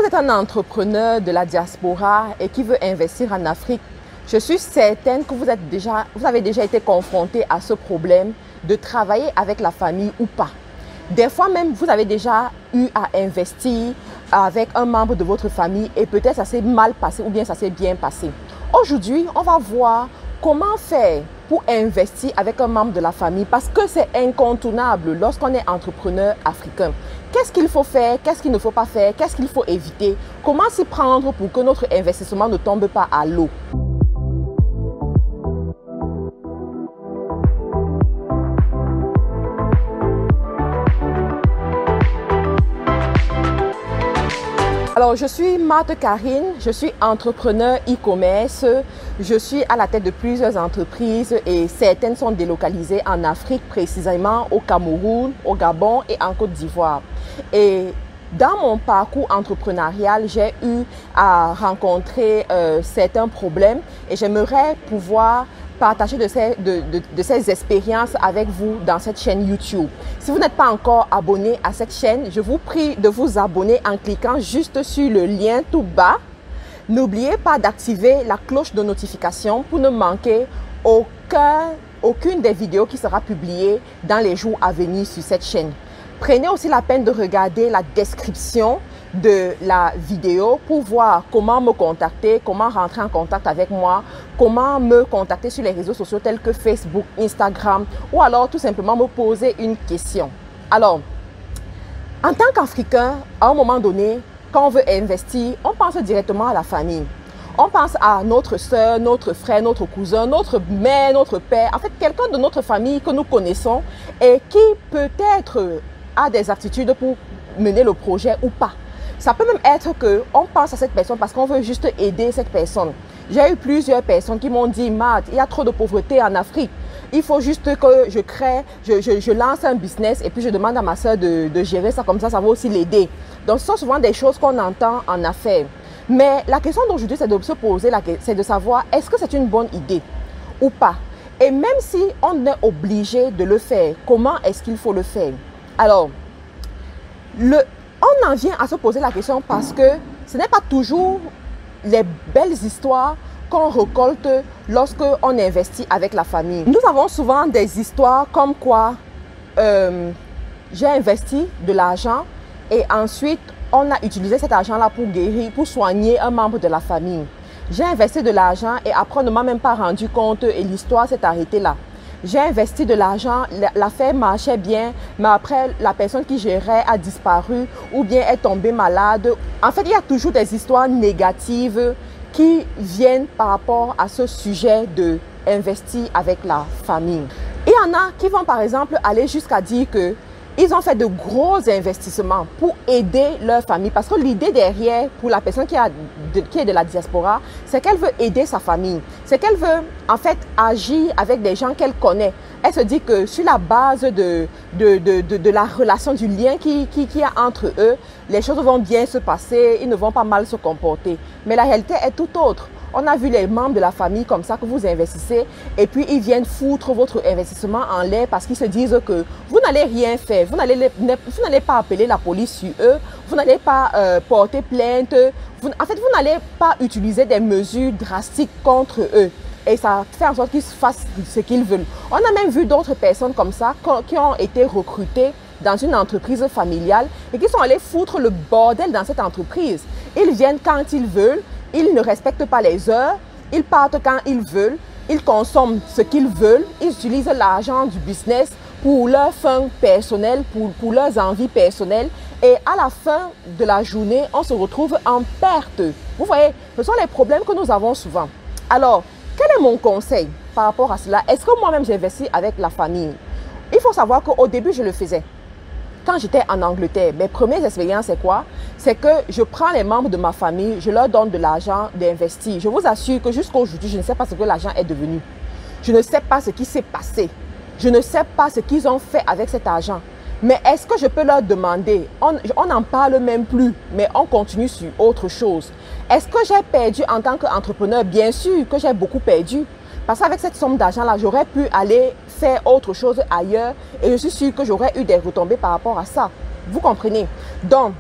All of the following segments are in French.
vous êtes un entrepreneur de la diaspora et qui veut investir en Afrique, je suis certaine que vous avez déjà été confronté à ce problème de travailler avec la famille ou pas. Des fois même, vous avez déjà eu à investir avec un membre de votre famille et peut-être ça s'est mal passé ou bien ça s'est bien passé. Aujourd'hui, on va voir comment faire pour investir avec un membre de la famille parce que c'est incontournable lorsqu'on est entrepreneur africain. Qu'est-ce qu'il faut faire? Qu'est-ce qu'il ne faut pas faire? Qu'est-ce qu'il faut éviter? Comment s'y prendre pour que notre investissement ne tombe pas à l'eau? Alors, je suis Marthe Karine, je suis entrepreneur e-commerce, je suis à la tête de plusieurs entreprises et certaines sont délocalisées en Afrique, précisément au Cameroun, au Gabon et en Côte d'Ivoire. Et dans mon parcours entrepreneurial, j'ai eu à rencontrer certains problèmes et j'aimerais pouvoir partager de ces expériences avec vous dans cette chaîne YouTube. Si vous n'êtes pas encore abonné à cette chaîne, je vous prie de vous abonner en cliquant juste sur le lien tout bas. N'oubliez pas d'activer la cloche de notification pour ne manquer aucune des vidéos qui sera publiée dans les jours à venir sur cette chaîne. Prenez aussi la peine de regarder la description de la vidéo pour voir comment me contacter, comment rentrer en contact avec moi, comment me contacter sur les réseaux sociaux tels que Facebook, Instagram ou alors tout simplement me poser une question. Alors, en tant qu'Africain, à un moment donné, quand on veut investir, on pense directement à la famille. On pense à notre soeur, notre frère, notre cousin, notre mère, notre père, en fait quelqu'un de notre famille que nous connaissons et qui peut-être a des aptitudes pour mener le projet ou pas. Ça peut même être qu'on pense à cette personne parce qu'on veut juste aider cette personne. J'ai eu plusieurs personnes qui m'ont dit « Matt, il y a trop de pauvreté en Afrique. Il faut juste que je lance un business et puis je demande à ma soeur de gérer ça comme ça va aussi l'aider. » Donc ce sont souvent des choses qu'on entend en affaires. Mais la question d'aujourd'hui, c'est de se poser, c'est de savoir est-ce que c'est une bonne idée ou pas. Et même si on est obligé de le faire, comment est-ce qu'il faut le faire? Alors, on en vient à se poser la question parce que ce n'est pas toujours les belles histoires qu'on récolte lorsqu'on investit avec la famille. Nous avons souvent des histoires comme quoi j'ai investi de l'argent et ensuite on a utilisé cet argent-là pour guérir, pour soigner un membre de la famille. J'ai investi de l'argent et après on ne m'a même pas rendu compte et l'histoire s'est arrêtée là. J'ai investi de l'argent, l'affaire marchait bien, mais après, la personne qui gérait a disparu ou bien est tombée malade. En fait, il y a toujours des histoires négatives qui viennent par rapport à ce sujet d'investir avec la famille. Il y en a qui vont par exemple aller jusqu'à dire que ils ont fait de gros investissements pour aider leur famille parce que l'idée derrière pour la personne qui est de la diaspora, c'est qu'elle veut aider sa famille. C'est qu'elle veut en fait agir avec des gens qu'elle connaît. Elle se dit que sur la base de la relation, du lien qu'il y a entre eux, les choses vont bien se passer, ils ne vont pas mal se comporter. Mais la réalité est tout autre. On a vu les membres de la famille comme ça que vous investissez et puis ils viennent foutre votre investissement en l'air parce qu'ils se disent que vous n'allez rien faire, vous n'allez pas appeler la police sur eux, vous n'allez pas porter plainte, en fait vous n'allez pas utiliser des mesures drastiques contre eux et ça fait en sorte qu'ils fassent ce qu'ils veulent. On a même vu d'autres personnes comme ça qui ont été recrutées dans une entreprise familiale et qui sont allés foutre le bordel dans cette entreprise. Ils viennent quand ils veulent. Ils ne respectent pas les heures, ils partent quand ils veulent, ils consomment ce qu'ils veulent, ils utilisent l'argent du business pour leurs fins personnelles, pour leurs envies personnelles. Et à la fin de la journée, on se retrouve en perte. Vous voyez, ce sont les problèmes que nous avons souvent. Alors, quel est mon conseil par rapport à cela? Est-ce que moi-même j'investis avec la famille? Il faut savoir qu'au début, je le faisais. Quand j'étais en Angleterre, mes premières expériences, c'est quoi? C'est que je prends les membres de ma famille, je leur donne de l'argent d'investir. Je vous assure que jusqu'à aujourd'hui, je ne sais pas ce que l'argent est devenu. Je ne sais pas ce qui s'est passé. Je ne sais pas ce qu'ils ont fait avec cet argent. Mais est-ce que je peux leur demander? On n'en parle même plus, mais on continue sur autre chose. Est-ce que j'ai perdu en tant qu'entrepreneur? Bien sûr que j'ai beaucoup perdu. Parce qu'avec cette somme d'argent-là, j'aurais pu aller faire autre chose ailleurs et je suis sûre que j'aurais eu des retombées par rapport à ça. Vous comprenez? Donc,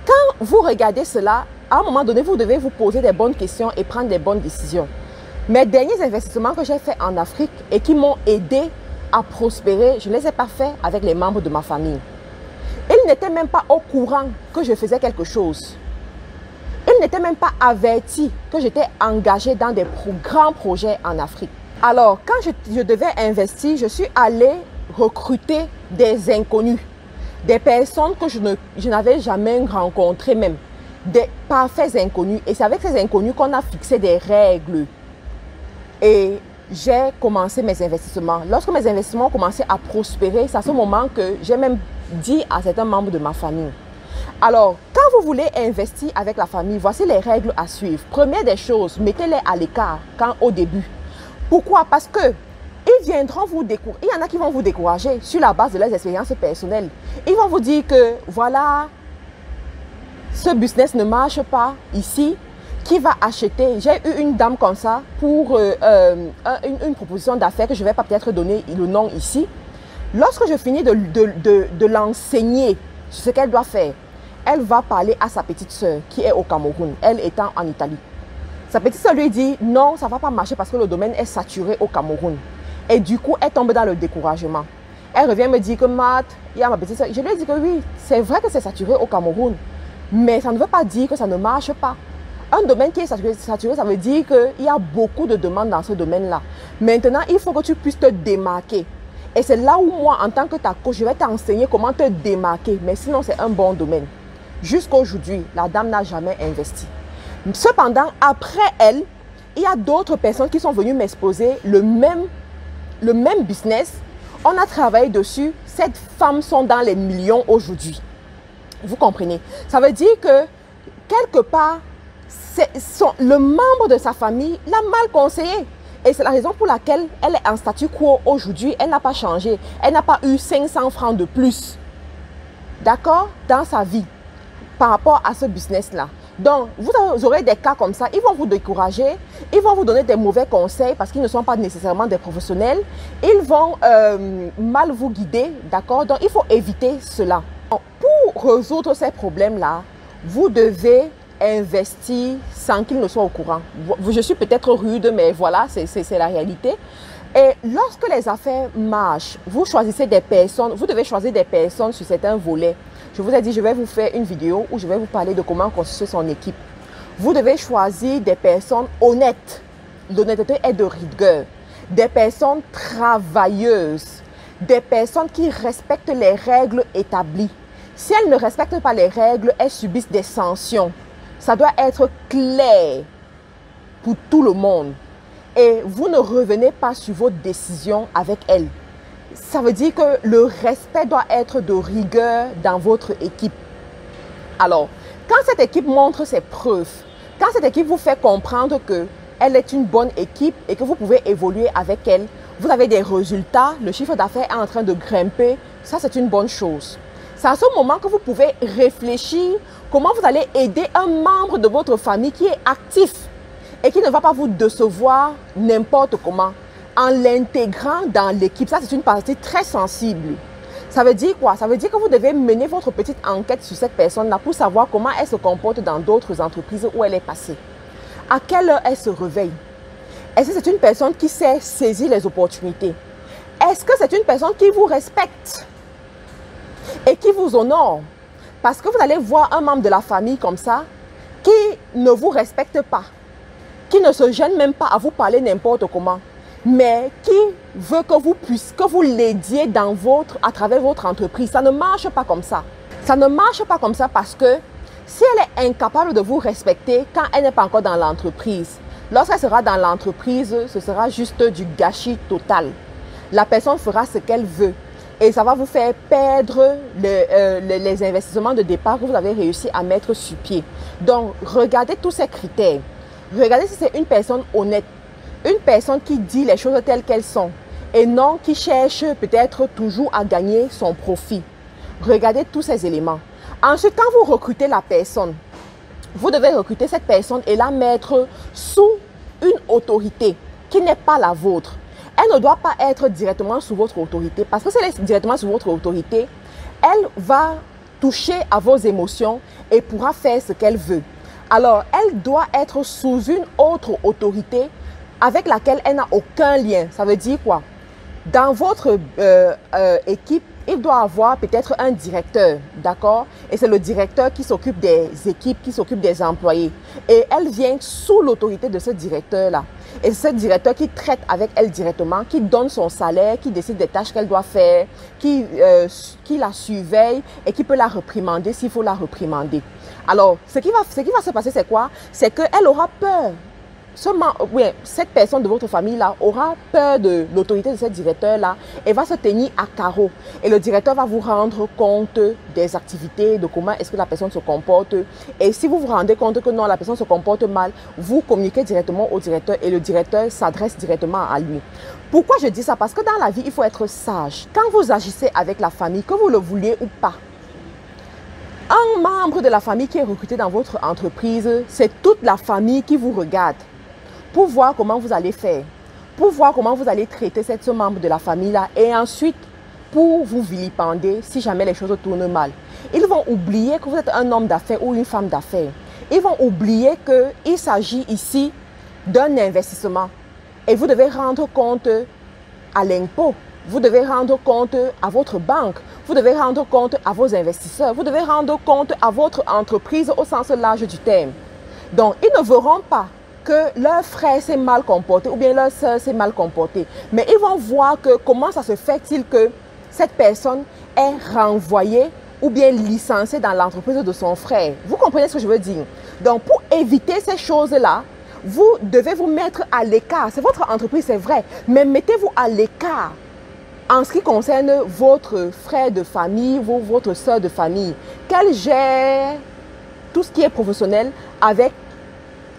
quand vous regardez cela, à un moment donné, vous devez vous poser des bonnes questions et prendre des bonnes décisions. Mes derniers investissements que j'ai faits en Afrique et qui m'ont aidé à prospérer, je ne les ai pas faits avec les membres de ma famille. Ils n'étaient même pas au courant que je faisais quelque chose. Ils n'étaient même pas avertis que j'étais engagée dans des grands projets en Afrique. Alors, quand je devais investir, je suis allée recruter des inconnus, des personnes que je n'avais jamais rencontrées même, des parfaits inconnus. Et c'est avec ces inconnus qu'on a fixé des règles. Et j'ai commencé mes investissements. Lorsque mes investissements ont commencé à prospérer, c'est à ce moment que j'ai même dit à certains membres de ma famille. Alors, quand vous voulez investir avec la famille, voici les règles à suivre. Première des choses, mettez-les à l'écart au début. Pourquoi? Parce que ils viendront vous décourager. Il y en a qui vont vous décourager sur la base de leurs expériences personnelles. Ils vont vous dire que voilà, ce business ne marche pas ici. Qui va acheter? J'ai eu une dame comme ça pour une proposition d'affaires que je ne vais pas peut-être donner le nom ici. Lorsque je finis de l'enseigner sur ce qu'elle doit faire, elle va parler à sa petite soeur qui est au Cameroun, elle étant en Italie. Sa petite soeur lui dit non, ça ne va pas marcher parce que le domaine est saturé au Cameroun. Et du coup, elle tombe dans le découragement. Elle revient me dire que Matt, il y a ma petite soeur. Je lui ai dit que oui, c'est vrai que c'est saturé au Cameroun, mais ça ne veut pas dire que ça ne marche pas. Un domaine qui est saturé, ça veut dire qu'il y a beaucoup de demandes dans ce domaine-là. Maintenant, il faut que tu puisses te démarquer. Et c'est là où moi, en tant que ta coach, je vais t'enseigner comment te démarquer. Mais sinon, c'est un bon domaine. Jusqu'à aujourd'hui, la dame n'a jamais investi. Cependant, après elle, il y a d'autres personnes qui sont venues m'exposer le même business. On a travaillé dessus. Cette femme sont dans les millions aujourd'hui. Vous comprenez? Ça veut dire que, quelque part, le membre de sa famille l'a mal conseillé. Et c'est la raison pour laquelle elle est en statu quo aujourd'hui. Elle n'a pas changé. Elle n'a pas eu 500 francs de plus. D'accord? Dans sa vie. Par rapport à ce business-là. Donc, vous aurez des cas comme ça. Ils vont vous décourager. Ils vont vous donner des mauvais conseils parce qu'ils ne sont pas nécessairement des professionnels. Ils vont mal vous guider. D'accord? Donc, il faut éviter cela. Pour résoudre ces problèmes-là, vous devez investir sans qu'il ne soit au courant. Je suis peut-être rude, mais voilà, c'est la réalité. Et lorsque les affaires marchent, vous choisissez des personnes, vous devez choisir des personnes sur certains volets. Je vous ai dit, je vais vous faire une vidéo où je vais vous parler de comment constituer son équipe. Vous devez choisir des personnes honnêtes. L'honnêteté est de rigueur. Des personnes travailleuses. Des personnes qui respectent les règles établies. Si elles ne respectent pas les règles, elles subissent des sanctions. Ça doit être clair pour tout le monde. Et vous ne revenez pas sur vos décisions avec elles. Ça veut dire que le respect doit être de rigueur dans votre équipe. Alors, quand cette équipe montre ses preuves, quand cette équipe vous fait comprendre qu'elle est une bonne équipe et que vous pouvez évoluer avec elle, vous avez des résultats, le chiffre d'affaires est en train de grimper, ça c'est une bonne chose. C'est à ce moment que vous pouvez réfléchir comment vous allez aider un membre de votre famille qui est actif et qui ne va pas vous décevoir n'importe comment en l'intégrant dans l'équipe. Ça, c'est une partie très sensible. Ça veut dire quoi? Ça veut dire que vous devez mener votre petite enquête sur cette personne-là pour savoir comment elle se comporte dans d'autres entreprises où elle est passée. À quelle heure elle se réveille? Est-ce que c'est une personne qui sait saisir les opportunités? Est-ce que c'est une personne qui vous respecte et qui vous honore? Parce que vous allez voir un membre de la famille comme ça qui ne vous respecte pas, qui ne se gêne même pas à vous parler n'importe comment, mais qui veut que vous l'aidiez à travers votre entreprise. Ça ne marche pas comme ça. Ça ne marche pas comme ça parce que si elle est incapable de vous respecter quand elle n'est pas encore dans l'entreprise, lorsqu'elle sera dans l'entreprise, ce sera juste du gâchis total. La personne fera ce qu'elle veut. Et ça va vous faire perdre les investissements de départ que vous avez réussi à mettre sur pied. Donc, regardez tous ces critères. Regardez si c'est une personne honnête. Une personne qui dit les choses telles qu'elles sont. Et non qui cherche peut-être toujours à gagner son profit. Regardez tous ces éléments. Ensuite, quand vous recrutez la personne, vous devez recruter cette personne et la mettre sous une autorité qui n'est pas la vôtre. Elle ne doit pas être directement sous votre autorité parce que si elle est directement sous votre autorité, elle va toucher à vos émotions et pourra faire ce qu'elle veut. Alors, elle doit être sous une autre autorité avec laquelle elle n'a aucun lien. Ça veut dire quoi? Dans votre équipe, il doit avoir peut-être un directeur, d'accord? Et c'est le directeur qui s'occupe des équipes, qui s'occupe des employés. Et elle vient sous l'autorité de ce directeur-là. Et c'est ce directeur qui traite avec elle directement, qui donne son salaire, qui décide des tâches qu'elle doit faire, qui la surveille et qui peut la réprimander s'il faut la réprimander. Alors, ce qui va se passer, c'est quoi? C'est qu'elle aura peur. Cette personne de votre famille-là aura peur de l'autorité de ce directeur-là et va se tenir à carreau. Et le directeur va vous rendre compte des activités, de comment est-ce que la personne se comporte. Et si vous vous rendez compte que non, la personne se comporte mal, vous communiquez directement au directeur et le directeur s'adresse directement à lui. Pourquoi je dis ça? Parce que dans la vie, il faut être sage. Quand vous agissez avec la famille, que vous le vouliez ou pas, un membre de la famille qui est recruté dans votre entreprise, c'est toute la famille qui vous regarde pour voir comment vous allez faire, pour voir comment vous allez traiter ce membre de la famille-là et ensuite pour vous vilipender si jamais les choses tournent mal. Ils vont oublier que vous êtes un homme d'affaires ou une femme d'affaires. Ils vont oublier qu'il s'agit ici d'un investissement et vous devez rendre compte à l'impôt. Vous devez rendre compte à votre banque, vous devez rendre compte à vos investisseurs, vous devez rendre compte à votre entreprise au sens large du terme. Donc, ils ne verront pas que leur frère s'est mal comporté ou bien leur soeur s'est mal comportée. Mais ils vont voir que comment ça se fait-il que cette personne est renvoyée ou bien licenciée dans l'entreprise de son frère. Vous comprenez ce que je veux dire? Donc, pour éviter ces choses-là, vous devez vous mettre à l'écart. C'est votre entreprise, c'est vrai, mais mettez-vous à l'écart en ce qui concerne votre frère de famille, votre soeur de famille. Qu'elle gère tout ce qui est professionnel avec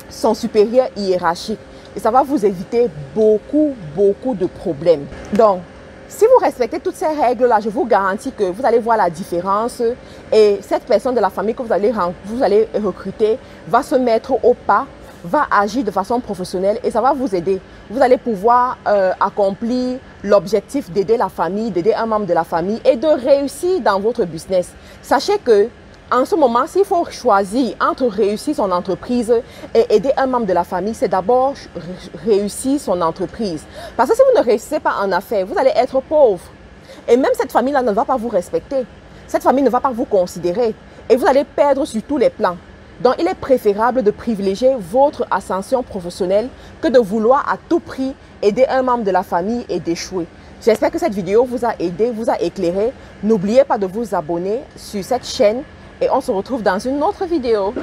son supérieur hiérarchique. Et ça va vous éviter beaucoup de problèmes. Donc, si vous respectez toutes ces règles-là, je vous garantis que vous allez voir la différence et cette personne de la famille que vous allez recruter va se mettre au pas, va agir de façon professionnelle et ça va vous aider. Vous allez pouvoir accomplir l'objectif d'aider la famille, d'aider un membre de la famille et de réussir dans votre business. Sachez que en ce moment, s'il faut choisir entre réussir son entreprise et aider un membre de la famille, c'est d'abord réussir son entreprise. Parce que si vous ne réussissez pas en affaires, vous allez être pauvre. Et même cette famille-là ne va pas vous respecter. Cette famille ne va pas vous considérer. Et vous allez perdre sur tous les plans. Donc, il est préférable de privilégier votre ascension professionnelle que de vouloir à tout prix aider un membre de la famille et d'échouer. J'espère que cette vidéo vous a aidé, vous a éclairé. N'oubliez pas de vous abonner sur cette chaîne. Et on se retrouve dans une autre vidéo.